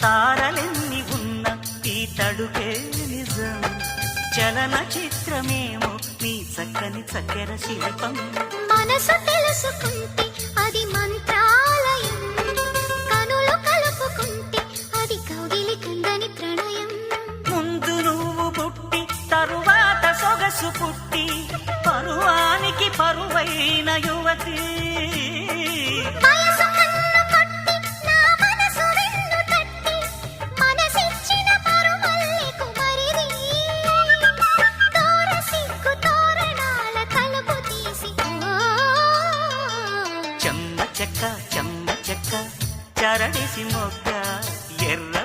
తారలెన్ని ఉన్న ఈ తడుకే నిజం, చలన చిత్రమేమో నీ చక్కని చక్కెర శిల్పం. మనసు తెలుసుకుంటే అది మంత్రాలయం, కనులు కలుపుకుంటే అది కౌగిలి కందని ప్రణయం. ముందు నువ్వు పుట్టి తరువాత సొగసు పుట్టి పరువానికి పరువైన యువతి. వయసు కన్ను కొట్టి నా మనసు వెన్ను తట్టి మనసిచ్చిన పరుమల్లి కుమరిది. తోర సిగ్గు తోరణాల తలుపు తీసి చెమ్మ చెక్క చెమ్మ చెక్క చరడిసి మొగ్గ ఎర్ర